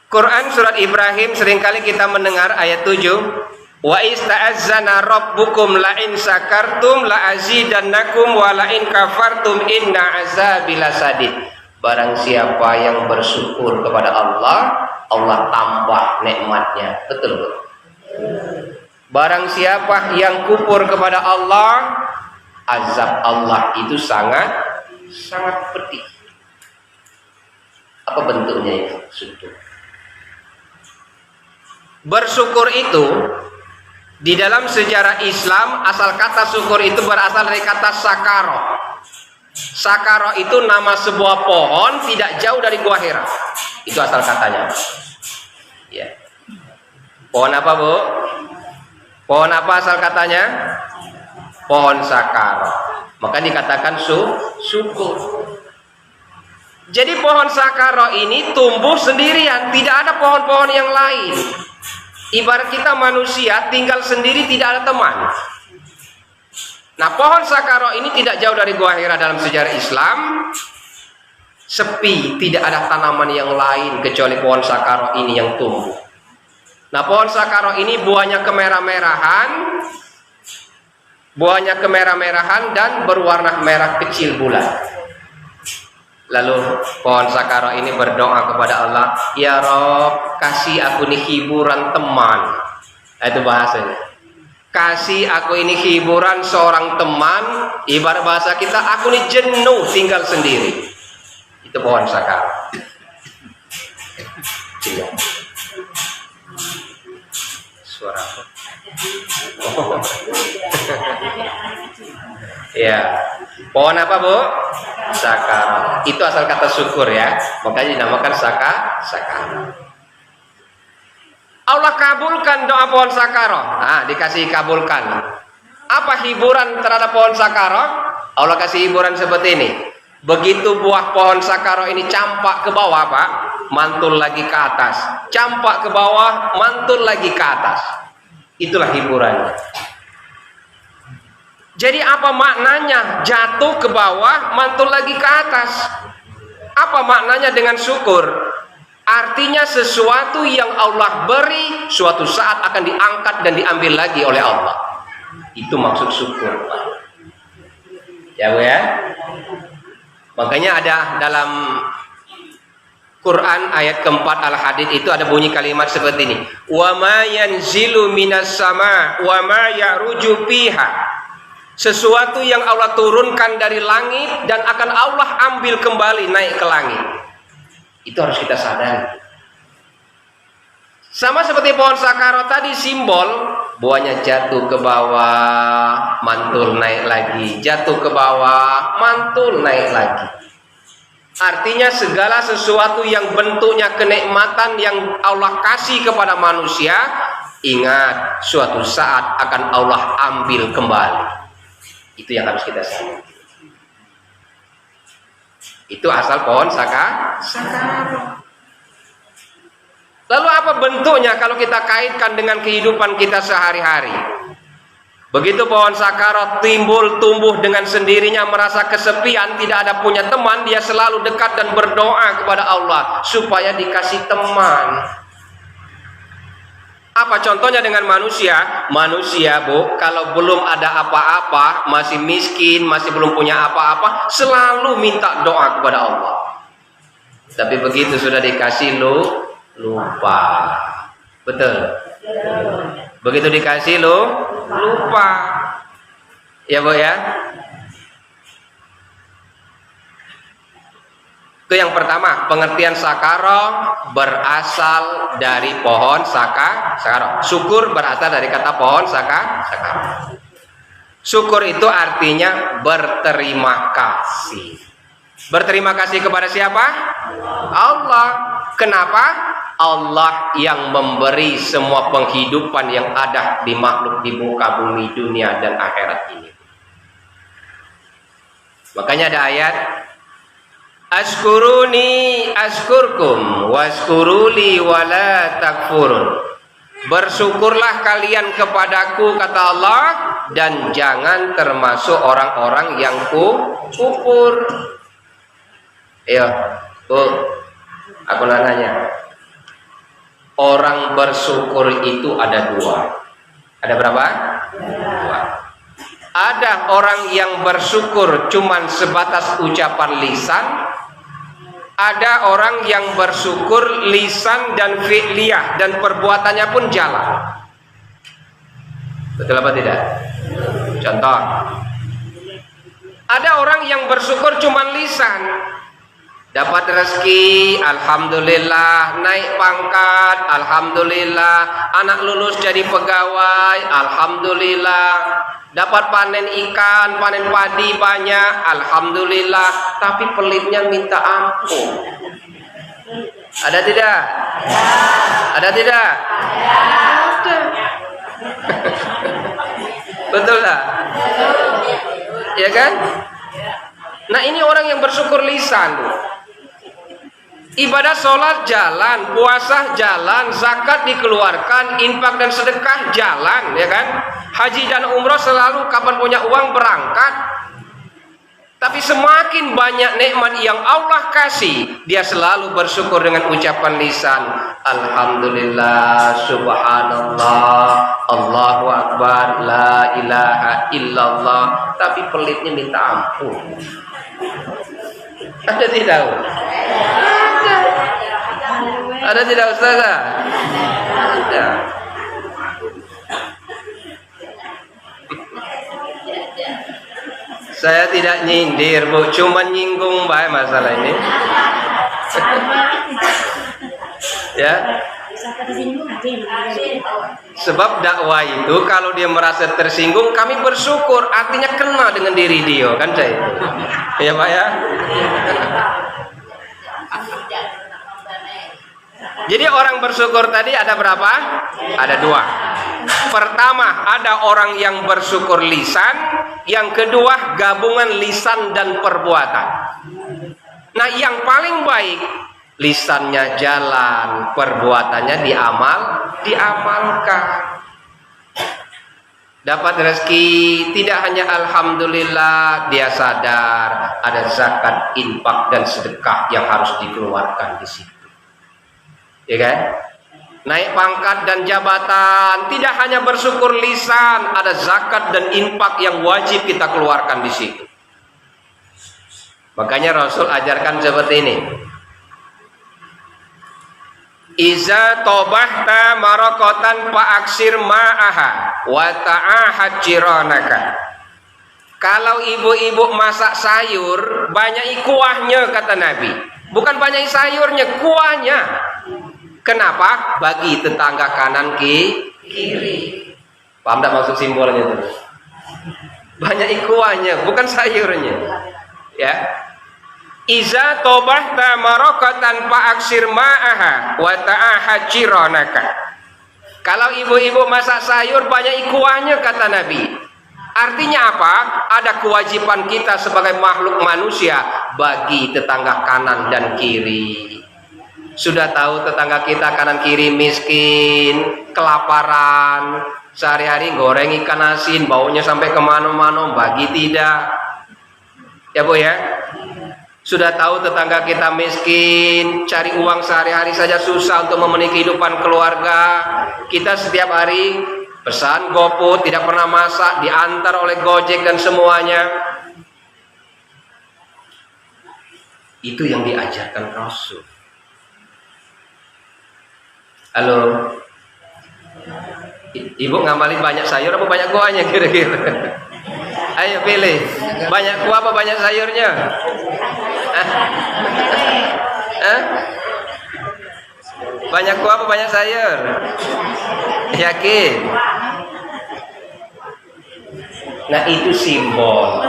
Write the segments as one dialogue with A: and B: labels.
A: Quran surat Ibrahim seringkali kita mendengar ayat 7. Wa ista'azzana rabbukum la in sakartum la azidannakum wa la in kafartum inna azabi lasadid. Barang siapa yang bersyukur kepada Allah, Allah tambah nikmatnya. Betul, Bu? Barang siapa yang kufur kepada Allah, azab Allah itu sangat pedih. Apa bentuknya itu? Syukur. Bersyukur itu di dalam sejarah Islam, asal kata syukur itu berasal dari kata sakaro. Sakaro itu nama sebuah pohon tidak jauh dari Gua Hira. Itu asal katanya. Ya. Pohon apa, Bu? Pohon apa asal katanya? Pohon sakaro. Maka dikatakan syukur. Jadi pohon sakaro ini tumbuh sendirian, tidak ada pohon-pohon yang lain. Ibarat kita manusia tinggal sendiri, tidak ada teman. Nah, pohon sakaro ini tidak jauh dari Gua Hira dalam sejarah Islam. Sepi, tidak ada tanaman yang lain kecuali pohon sakaro ini yang tumbuh. Nah, pohon sakaro ini buahnya kemerah-merahan dan berwarna merah kecil bulat. Lalu pohon sakaro ini berdoa kepada Allah, ya Rob, kasih aku ini hiburan teman. Itu bahasanya. Kasih aku ini hiburan seorang teman. Ibarat bahasa kita, aku ini jenuh tinggal sendiri. Itu pohon sakaro. Suara apa? Oh. Ya, pohon apa, Bu? Sakaro. Itu asal kata syukur ya. Makanya dinamakan sakaro. Allah kabulkan doa pohon sakaro. Nah, dikasih kabulkan. Apa hiburan terhadap pohon sakaro? Allah kasih hiburan seperti ini. Begitu buah pohon sakaro ini campak ke bawah, Pak, mantul lagi ke atas. Campak ke bawah, mantul lagi ke atas. Itulah hiburannya. Jadi apa maknanya jatuh ke bawah, mantul lagi ke atas? Apa maknanya dengan syukur? Artinya sesuatu yang Allah beri suatu saat akan diangkat dan diambil lagi oleh Allah. Itu maksud syukur, Pak. Ya, Bu ya. Makanya ada dalam Quran ayat keempat Al-Hadid itu ada bunyi kalimat seperti ini. Wa ma yanzilu minas sama wa ma ya'ruju fiha. Sesuatu yang Allah turunkan dari langit dan akan Allah ambil kembali naik ke langit. Itu harus kita sadari. Sama seperti pohon sakaro tadi, simbol buahnya jatuh ke bawah, mantul naik lagi, jatuh ke bawah, mantul naik lagi. Artinya segala sesuatu yang bentuknya kenikmatan yang Allah kasih kepada manusia, ingat suatu saat akan Allah ambil kembali. Itu yang harus kita sadari. Itu asal pohon sakaro. Lalu apa bentuknya kalau kita kaitkan dengan kehidupan kita sehari-hari? Begitu pohon sakaro tumbuh dengan sendirinya, merasa kesepian, tidak ada punya teman, dia selalu dekat dan berdoa kepada Allah supaya dikasih teman. Apa contohnya dengan manusia? Manusia, Bu, kalau belum ada apa-apa, masih miskin, masih belum punya apa-apa, selalu minta doa kepada Allah. Tapi begitu sudah dikasih lupa. Betul? Begitu dikasih lupa. Ya, Bu ya. Itu yang pertama, pengertian sakaro berasal dari pohon sakaro. Syukur berasal dari kata pohon sakaro. Syukur itu artinya berterima kasih. Berterima kasih kepada siapa? Allah. Kenapa? Allah yang memberi semua penghidupan yang ada di makhluk di muka bumi, dunia dan akhirat ini. Makanya ada ayat, Askuruni askurkum waskuruli wala takfurun. Bersyukurlah kalian kepadaku, kata Allah, dan jangan termasuk orang-orang yang kufur. Iya, Bu, aku nanya, orang bersyukur itu ada dua. Ada berapa? Dua. Ada orang yang bersyukur cuman sebatas ucapan lisan. Ada orang yang bersyukur lisan dan fi'liyah dan perbuatannya pun jalan. Betul apa tidak? Contoh. Ada orang yang bersyukur cuman lisan. Dapat rezeki, alhamdulillah. Naik pangkat, alhamdulillah. Anak lulus jadi pegawai, alhamdulillah. Dapat panen ikan, panen padi banyak, alhamdulillah. Tapi pelitnya minta ampun. Ada tidak? Ada tidak? Ada. Betul tak? Ya kan? Nah, ini orang yang bersyukur lisan. Ibadah sholat jalan, puasa jalan, zakat dikeluarkan, infak dan sedekah jalan, ya kan? Haji dan umroh selalu kapan punya uang berangkat. Tapi semakin banyak nikmat yang Allah kasih, dia selalu bersyukur dengan ucapan lisan. Alhamdulillah, subhanallah, Allahu akbar, la ilaha illallah. Tapi pelitnya minta ampun. Ada tidak? Ada tidak, Ustazah? Ada. Saya tidak nyindir, Bu, cuma nyinggung baik masalah ini. Ya. Sebab dakwah itu kalau dia merasa tersinggung, kami bersyukur, artinya kena dengan diri dia, kan saya. Ya, Pak ya. Jadi orang bersyukur tadi ada berapa? Ada dua. Pertama, ada orang yang bersyukur lisan. Yang kedua, gabungan lisan dan perbuatan. Nah, yang paling baik, lisannya jalan, perbuatannya diamalkan. Dapat rezeki, tidak hanya alhamdulillah, dia sadar ada zakat, infak dan sedekah yang harus dikeluarkan di situ. Ya kan? Naik pangkat dan jabatan, tidak hanya bersyukur lisan, ada zakat dan infak yang wajib kita keluarkan di situ. Makanya Rasul ajarkan seperti ini. Iza tobahta marokotan fa'aksir ma'aha wa ta'ahad jiranaka. Kalau ibu-ibu masak sayur, banyak kuahnya kata Nabi. Bukan banyak sayurnya, kuahnya. Kenapa? Bagi tetangga kanan kiri. Paham tak maksud simbolnya itu? Banyak kuahnya, bukan sayurnya. Ya. Iza tobahta marokatan fa'aksir ma'aha wa ta'ahad jiranaka. Kalau ibu-ibu masak sayur banyak kuahnya kata Nabi. Artinya apa? Ada kewajiban kita sebagai makhluk manusia bagi tetangga kanan dan kiri. Sudah tahu tetangga kita kanan kiri miskin, kelaparan, sehari-hari goreng ikan asin, baunya sampai kemana-mana, bagi tidak. Ya Bu ya? Sudah tahu tetangga kita miskin, cari uang sehari-hari saja susah untuk memenuhi kehidupan keluarga. Kita setiap hari pesan GoFood, tidak pernah masak, diantar oleh Gojek dan semuanya. Itu yang diajarkan Rasul. Halo, Ibu ngamalin banyak sayur apa banyak kuahnya kira-kira? Ayo pilih, banyak kuah apa banyak sayurnya? Banyak kuah apa banyak sayur? Yakin? Nah itu simbol.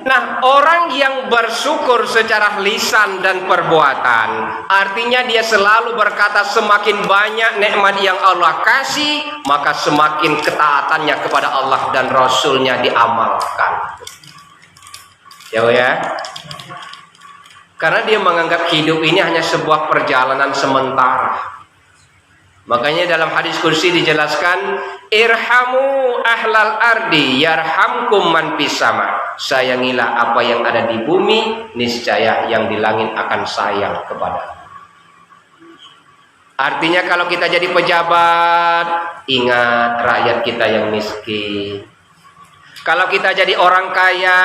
A: Nah, orang yang bersyukur secara lisan dan perbuatan, artinya dia selalu berkata semakin banyak nikmat yang Allah kasih, maka semakin ketaatannya kepada Allah dan Rasulnya diamalkan. Ya, ya. Karena dia menganggap hidup ini hanya sebuah perjalanan sementara. Makanya dalam hadis kursi dijelaskan, irhamu ahlal ardi yarhamkum man fis sama. sayangilah apa yang ada di bumi, niscaya yang di langit akan sayang kepada. Artinya kalau kita jadi pejabat, ingat rakyat kita yang miskin. Kalau kita jadi orang kaya,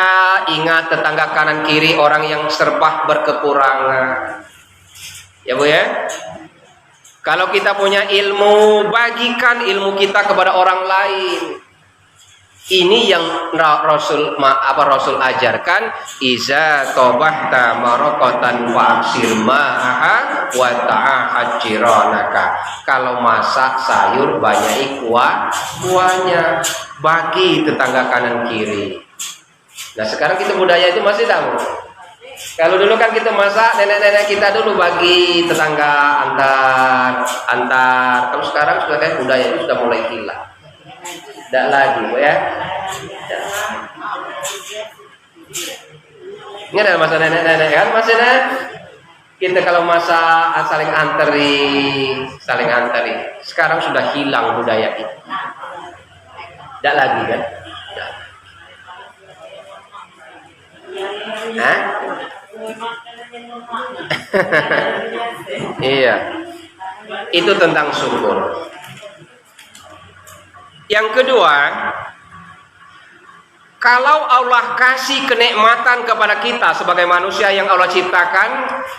A: ingat tetangga kanan kiri orang yang serba berkekurangan. Ya Bu ya? Kalau kita punya ilmu, bagikan ilmu kita kepada orang lain. Ini yang Rasul ajarkan, iza tabahta maraqatan fa'aksir ma'aha wa ta'ahad jiranaka. Kalau masak sayur banyak kuahnya, bagi tetangga kanan kiri. Nah, sekarang kita budaya itu masih tahu. Kalau dulu kan kita masak, nenek-nenek kita dulu bagi tetangga antar. Kalau sekarang sudah kayak budaya itu sudah mulai hilang. Tidak lagi, Bu ya. Ingat ada masa nenek-nenek kan, masih kita kalau masak saling anteri. Sekarang sudah hilang budaya itu. Tidak lagi kan? Hah? Iya. Itu tentang syukur. Yang kedua, kalau Allah kasih kenikmatan kepada kita sebagai manusia yang Allah ciptakan,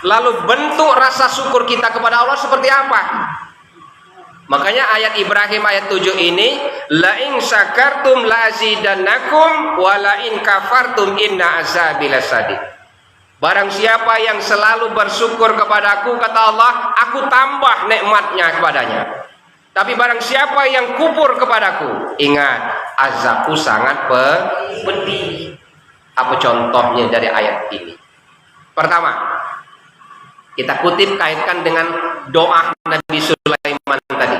A: lalu bentuk rasa syukur kita kepada Allah seperti apa? Makanya ayat Ibrahim ayat 7 ini, la in syakartum la azidannakum wa la in kafartum inna azabi lasadid. Barang siapa yang selalu bersyukur kepadaku, kata Allah, aku tambah nikmatnya kepadanya. Tapi barang siapa yang kufur kepadaku, ingat, azabku sangat pedih. Apa contohnya dari ayat ini? Pertama, kita kutip kaitkan dengan doa Nabi Sulaiman tadi.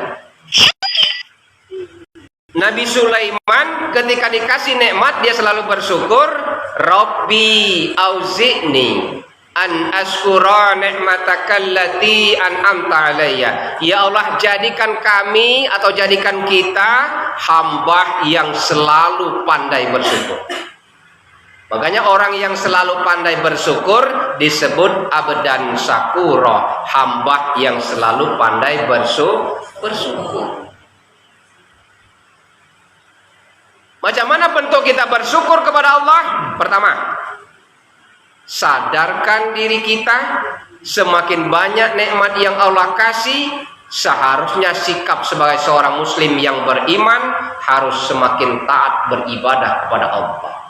A: Nabi Sulaiman ketika dikasih nikmat dia selalu bersyukur, Rabbi auzi'ni an askura ni'matakallati an'amta alayya. Ya Allah, jadikan kami atau jadikan kita hamba yang selalu pandai bersyukur. Makanya orang yang selalu pandai bersyukur disebut abdan syakura, hamba yang selalu pandai bersyukur. Macam mana bentuk kita bersyukur kepada Allah? Pertama, sadarkan diri kita, semakin banyak nikmat yang Allah kasih, seharusnya sikap sebagai seorang muslim yang beriman harus semakin taat beribadah kepada Allah.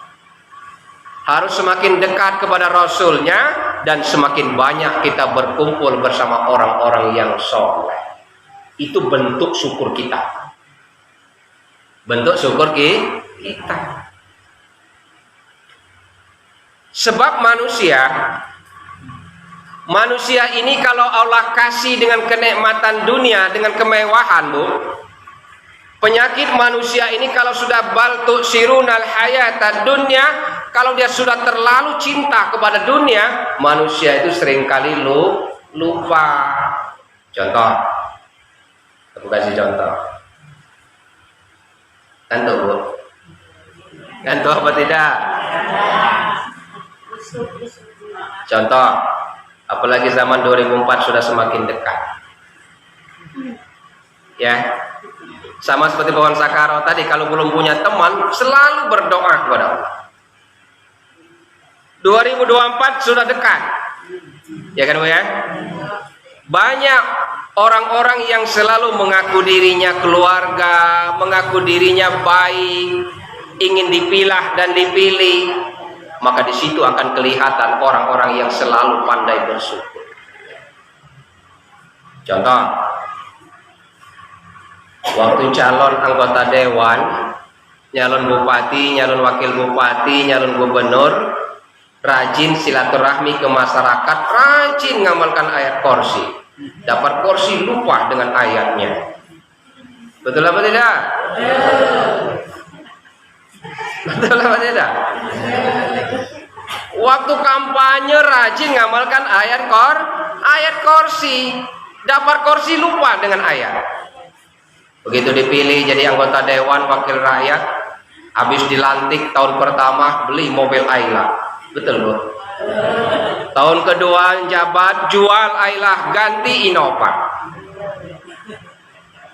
A: Harus semakin dekat kepada Rasulnya, dan semakin banyak kita berkumpul bersama orang-orang yang soleh. Itu bentuk syukur kita. Bentuk syukur kita. Sebab manusia ini kalau Allah kasih dengan kenikmatan dunia, dengan kemewahan, Bu, penyakit manusia ini kalau sudah baltu sirunal hayatad dunya, kalau dia sudah terlalu cinta kepada dunia, manusia itu seringkali lupa. Contoh, aku kasih contoh. Ngantuk, Bu? Ngantuk apa tidak? Contoh, apalagi zaman 2004 sudah semakin dekat. Ya, sama seperti pohon sakaro tadi, kalau belum punya teman, selalu berdoa kepada Allah. 2024 sudah dekat, ya kan Bu ya? Banyak orang-orang yang selalu mengaku dirinya keluarga, mengaku dirinya baik, ingin dipilah dan dipilih. Maka di situ akan kelihatan orang-orang yang selalu pandai bersyukur. Contoh, waktu calon anggota dewan, nyalon bupati, nyalon wakil bupati, nyalon gubernur, rajin silaturahmi ke masyarakat, rajin ngamalkan ayat kursi. Dapat kursi lupa dengan ayatnya. Betul apa tidak? Betul apa tidak? Waktu kampanye rajin ngamalkan ayat kursi. Dapat kursi lupa dengan ayat. Begitu dipilih jadi anggota dewan wakil rakyat, Habis dilantik tahun pertama beli mobil Ayla. Betul, Bu? Tahun kedua jabat jual Ayla, ganti Innova.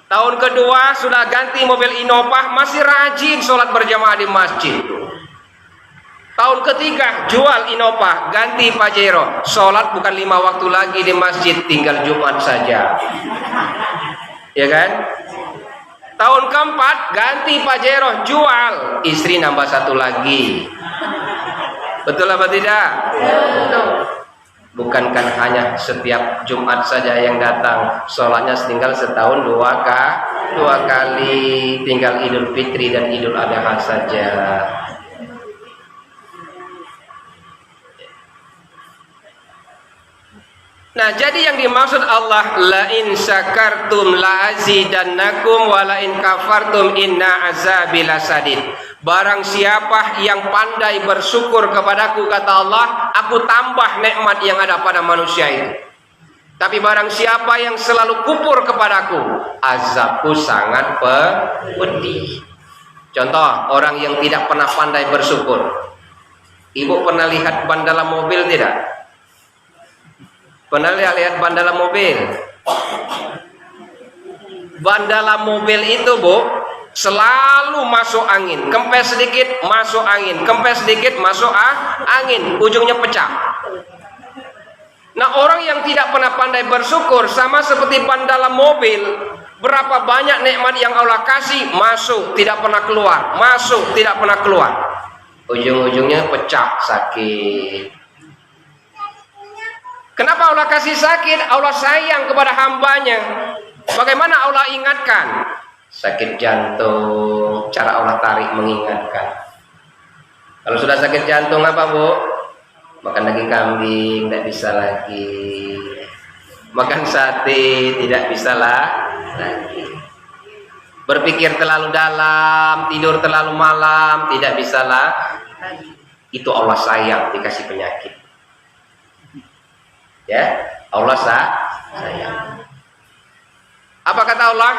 A: Tahun kedua sudah ganti mobil Innova, masih rajin sholat berjamaah di masjid. Tahun ketiga jual Innova, ganti Pajero, sholat bukan 5 waktu lagi di masjid, tinggal Jumat saja. Ya kan? Tahun keempat ganti Pajero, jual, istri nambah 1 lagi. Betul apa tidak? Betul. Bukankan hanya setiap Jumat saja yang datang, sholatnya tinggal setahun 2 kali, tinggal Idul Fitri dan Idul Adha saja. Nah, jadi yang dimaksud Allah, la in syakartum la azidannakum wa la in kafartum inna azabi lasadid. Barang siapa yang pandai bersyukur kepadaku, kata Allah, aku tambah nikmat yang ada pada manusia itu. Tapi barang siapa yang selalu kufur kepadaku, azabku sangat pedih. Contoh, orang yang tidak pernah pandai bersyukur. Ibu pernah lihat ban dalam mobil tidak? Pernah lihat ban dalam mobil? Ban dalam mobil itu, Bu, selalu masuk angin. Kempes sedikit masuk angin, kempes sedikit masuk angin, ujungnya pecah. Nah, orang yang tidak pernah pandai bersyukur sama seperti ban dalam mobil. Berapa banyak nikmat yang Allah kasih, masuk tidak pernah keluar, masuk tidak pernah keluar, ujung-ujungnya pecah, sakit. Kenapa Allah kasih sakit? Allah sayang kepada hambanya. Bagaimana Allah ingatkan? Sakit jantung, cara Allah tarik mengingatkan. Kalau sudah sakit jantung apa, Bu? Makan daging kambing tidak bisa lagi, makan sate tidak bisa lagi, berpikir terlalu dalam, tidur terlalu malam tidak bisa lagi. Itu Allah sayang dikasih penyakit. Ya, Allah sayang. Apa kata Allah?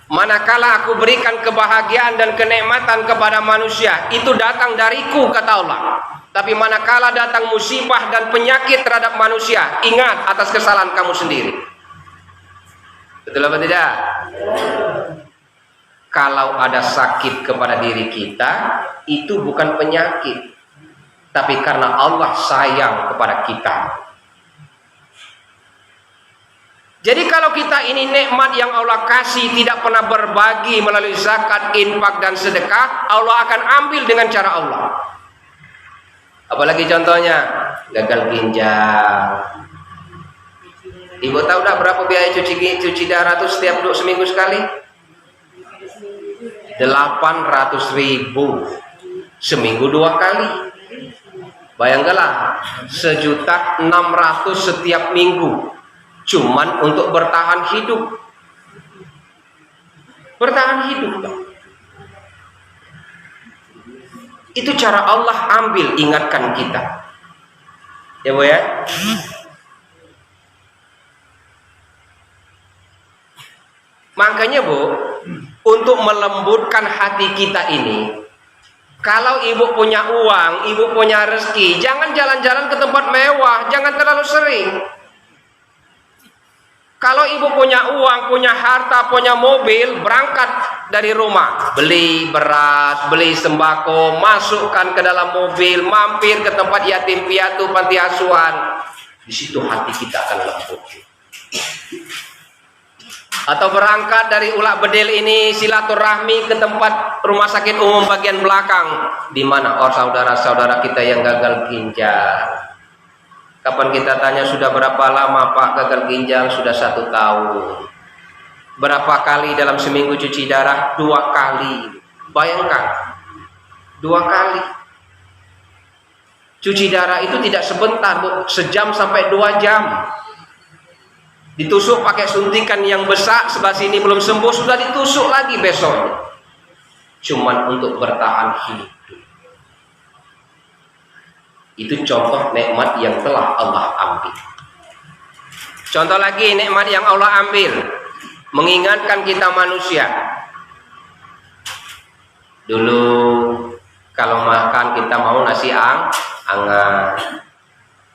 A: Manakala aku berikan kebahagiaan dan kenikmatan kepada manusia, itu datang dariku, kata Allah. Tapi manakala datang musibah dan penyakit terhadap manusia, ingat atas kesalahan kamu sendiri. Betul apa tidak? Kalau ada sakit kepada diri kita, itu bukan penyakit, tapi karena Allah sayang kepada kita. Jadi kalau kita ini nikmat yang Allah kasih tidak pernah berbagi melalui zakat, infak dan sedekah, Allah akan ambil dengan cara Allah. Apalagi contohnya gagal ginjal. Ibu tahu dah berapa biaya cuci darah itu setiap seminggu sekali? 800.000 seminggu 2 kali. Bayangkanlah 1.600.000 setiap minggu. Cuman untuk bertahan hidup. Bertahan hidup. Itu cara Allah ambil, ingatkan kita. Ya, Bu ya? Makanya, Bu, untuk melembutkan hati kita ini, kalau ibu punya uang, ibu punya rezeki, jangan jalan-jalan ke tempat mewah, jangan terlalu sering. Kalau ibu punya uang, punya harta, punya mobil, berangkat dari rumah, beli beras, beli sembako, masukkan ke dalam mobil, mampir ke tempat yatim piatu, panti asuhan. Di situ hati kita akan lembut. Atau berangkat dari Ulak Bedil ini silaturahmi ke tempat rumah sakit umum bagian belakang, di mana saudara-saudara kita yang gagal ginjal. Kapan kita tanya sudah berapa lama Pak gagal ginjal? Sudah 1 tahun. Berapa kali dalam seminggu cuci darah? 2 kali. Bayangkan, 2 kali. Cuci darah itu tidak sebentar, Bu. Sejam sampai 2 jam. Ditusuk pakai suntikan yang besar, sebelah sini belum sembuh, sudah ditusuk lagi besoknya. Cuman untuk bertahan hidup. Itu contoh nikmat yang telah Allah ambil. Contoh lagi nikmat yang Allah ambil, mengingatkan kita manusia. Dulu Kalau makan kita mau nasi hangat.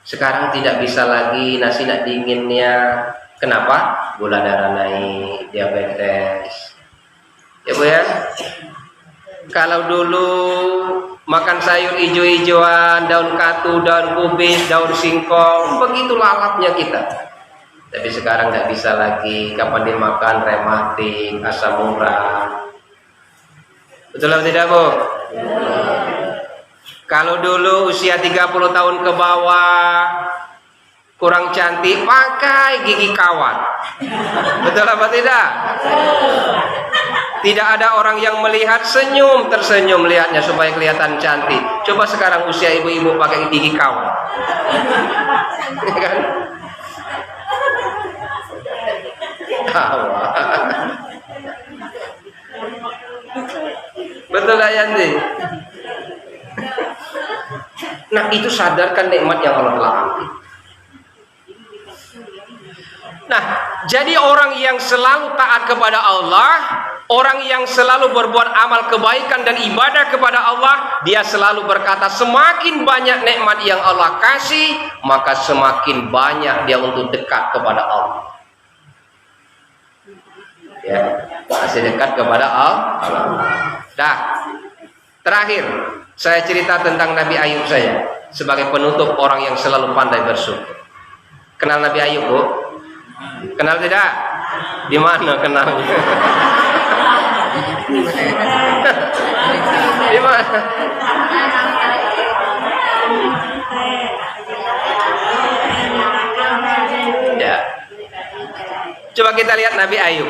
A: Sekarang tidak bisa lagi nasi nak dinginnya. Kenapa? Gula darah naik, diabetes. Ya Bu ya. Kalau dulu makan sayur hijau-hijauan, daun katu, daun kubis, daun singkong, begitu lalapnya kita. Tapi sekarang nggak bisa lagi. Kapan dimakan rematik, asam urat. Betul atau tidak Bu? Kalau dulu usia 30 tahun ke bawah kurang cantik, pakai gigi kawat. Betul apa tidak? Tidak ada orang yang melihat tersenyum melihatnya supaya kelihatan cantik. Coba sekarang usia ibu-ibu pakai gigi kawat. Kan? Kawat. Betul lah Yanti. Nah itu sadarkan nikmat yang Allah telah ambil. Nah jadi orang yang selalu taat kepada Allah, orang yang selalu berbuat amal kebaikan dan ibadah kepada Allah, dia selalu berkata semakin banyak nikmat yang Allah kasih, maka semakin banyak dia untuk dekat kepada Allah. Ya, masih dekat kepada Allah. Dah. Terakhir, saya cerita tentang Nabi Ayub saya sebagai penutup orang yang selalu pandai bersyukur. Kenal Nabi Ayub, Bu? Kenal tidak? Di mana kenalnya? Di mana? Ya. Coba kita lihat Nabi Ayub.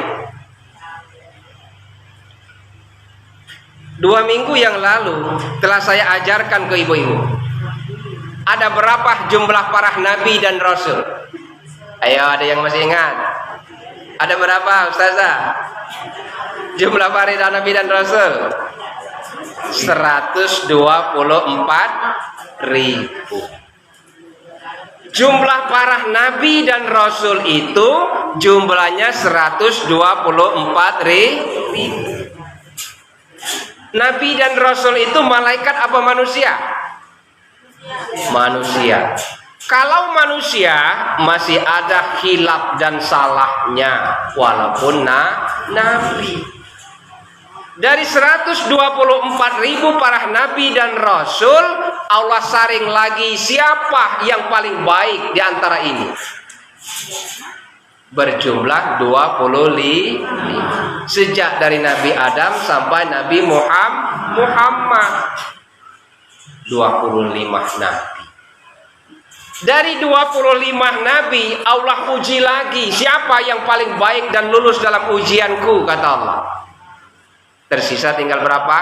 A: 2 minggu yang lalu telah saya ajarkan ke ibu-ibu. Ada berapa jumlah para nabi dan rasul? Ayo, ada yang masih ingat? Ada berapa Ustazah? Jumlah para nabi dan rasul? 124.000. Jumlah para nabi dan rasul itu jumlahnya 124.000. Nabi dan Rasul itu malaikat apa manusia? Manusia. Kalau manusia masih ada khilaf dan salahnya, walaupun Nabi. Dari 124.000 para Nabi dan Rasul, Allah saring lagi siapa yang paling baik di antara ini. Berjumlah 25. Sejak dari Nabi Adam sampai Nabi Muhammad 25 nabi. Dari 25 nabi Allah uji lagi siapa yang paling baik dan lulus dalam ujianku, kata Allah. Tersisa tinggal berapa?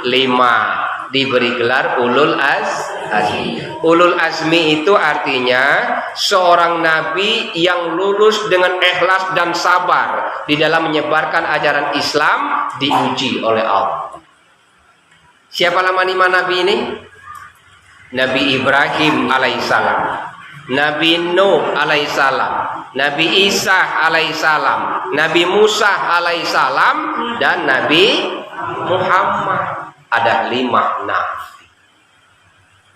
A: 5. Diberi gelar ulul azmi. Ulul azmi itu artinya seorang nabi yang lulus dengan ikhlas dan sabar di dalam menyebarkan ajaran Islam, diuji oleh Allah. Siapa nama 5 nabi ini? Nabi Ibrahim alaihissalam, Nabi Nuh alaihissalam, Nabi Isa alaihissalam, Nabi Musa alaihissalam, dan Nabi Muhammad. Ada 5 nabi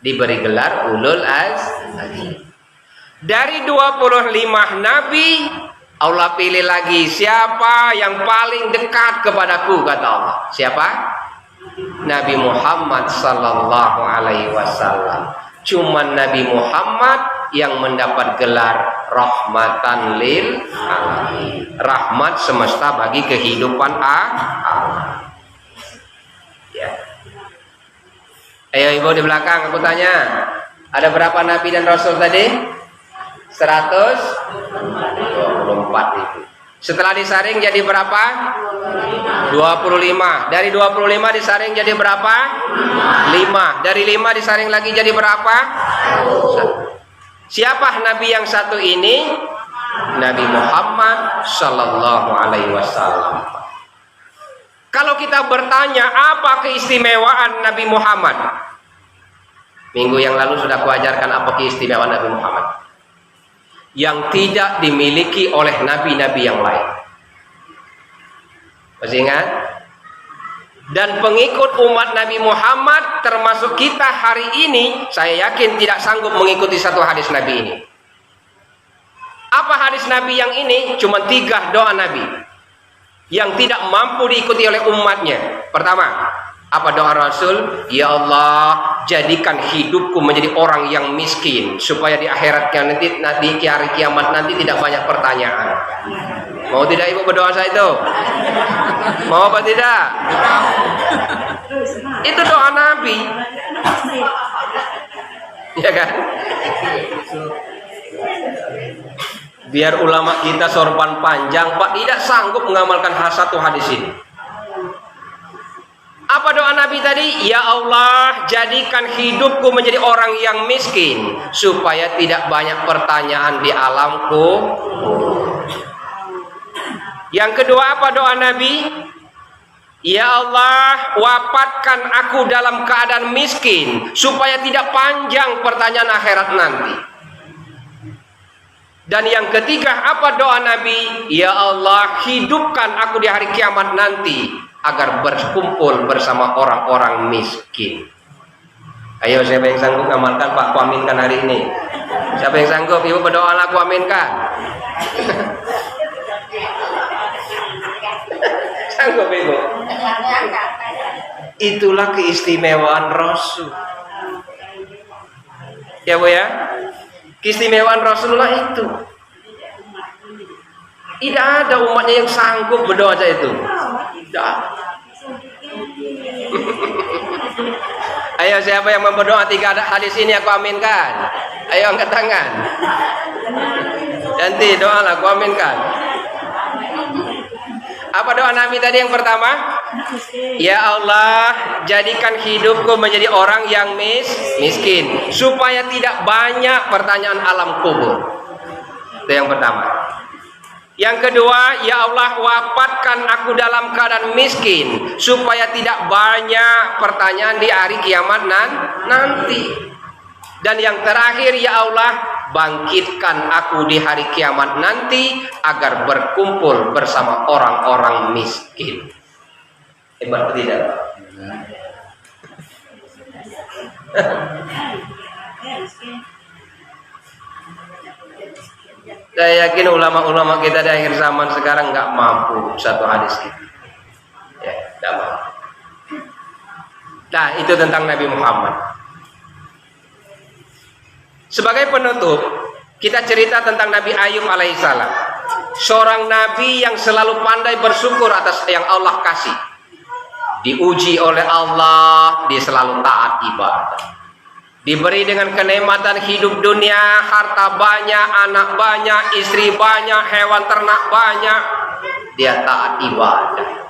A: diberi gelar ulul azmi. Dari 25 nabi Allah pilih lagi siapa yang paling dekat kepadaku, kata Allah. Siapa? Nabi Muhammad sallallahu alaihi wasallam. Cuman Nabi Muhammad yang mendapat gelar rahmatan lil alamin, rahmat semesta bagi kehidupan alam. Ya. Ayo ibu di belakang, aku tanya, ada berapa nabi dan rasul tadi? 124.000. Setelah disaring jadi berapa? 25. Dari 25 disaring jadi berapa? 5. Dari 5 disaring lagi jadi berapa? 1. Siapa nabi yang satu ini? Nabi Muhammad sallallahu alaihi wasallam. Kalau kita bertanya apa keistimewaan Nabi Muhammad, minggu yang lalu sudah kuajarkan apa keistimewaan Nabi Muhammad yang tidak dimiliki oleh nabi-nabi yang lain. Masih ingat? Dan pengikut umat Nabi Muhammad termasuk kita hari ini, saya yakin tidak sanggup mengikuti satu hadis Nabi ini. Apa hadis Nabi yang ini? Cuma 3 doa Nabi yang tidak mampu diikuti oleh umatnya. Pertama, apa doa Rasul? Ya Allah, jadikan hidupku menjadi orang yang miskin, supaya di akhiratnya nanti di hari kiamat nanti tidak banyak pertanyaan. Mau tidak ibu berdoa saya itu? Mau apa tidak? Itu doa Nabi. Ya kan? Biar ulama kita sorban panjang, Pak, tidak sanggup mengamalkan satu hadis ini. Apa doa Nabi tadi? Ya Allah, jadikan hidupku menjadi orang yang miskin, supaya tidak banyak pertanyaan di alamku. Yang kedua, apa doa Nabi? Ya Allah, wafatkan aku dalam keadaan miskin, supaya tidak panjang pertanyaan akhirat nanti. Dan yang ketiga, apa doa Nabi? Ya Allah, hidupkan aku di hari kiamat nanti, agar berkumpul bersama orang-orang miskin. Ayo, siapa yang sanggup ngamalkan, Pak? Aku aminkan hari ini. Siapa yang sanggup? Ibu berdoa, aku aminkan. Sanggup ibu? Itulah keistimewaan Rasul. Ya bu ya, keistimewaan Rasulullah itu. Tidak ada umatnya yang sanggup berdoa aja itu. Tidak. Ayo, siapa yang mau berdoa 3 hadis ini aku aminkan? Ayo angkat tangan. Nanti doalah aku aminkan. Apa doa Nabi tadi yang pertama? Ya Allah, jadikan hidupku menjadi orang yang miskin, supaya tidak banyak pertanyaan alam kubur. Itu yang pertama. Yang kedua, ya Allah, wafatkan aku dalam keadaan miskin, supaya tidak banyak pertanyaan di hari kiamat nanti. Dan yang terakhir, ya Allah, bangkitkan aku di hari kiamat nanti, agar berkumpul bersama orang-orang miskin. Hebat tidak? Saya yakin ulama-ulama kita di akhir zaman sekarang nggak mampu satu hadis itu. Ya, nggak mampu. Nah, itu tentang Nabi Muhammad. Sebagai penutup, kita cerita tentang Nabi Ayub alaihissalam. Seorang nabi yang selalu pandai bersyukur atas yang Allah kasih. Diuji oleh Allah, dia selalu taat ibadah. Diberi dengan kenikmatan hidup dunia, harta banyak, anak banyak, istri banyak, hewan ternak banyak, dia taat ibadah.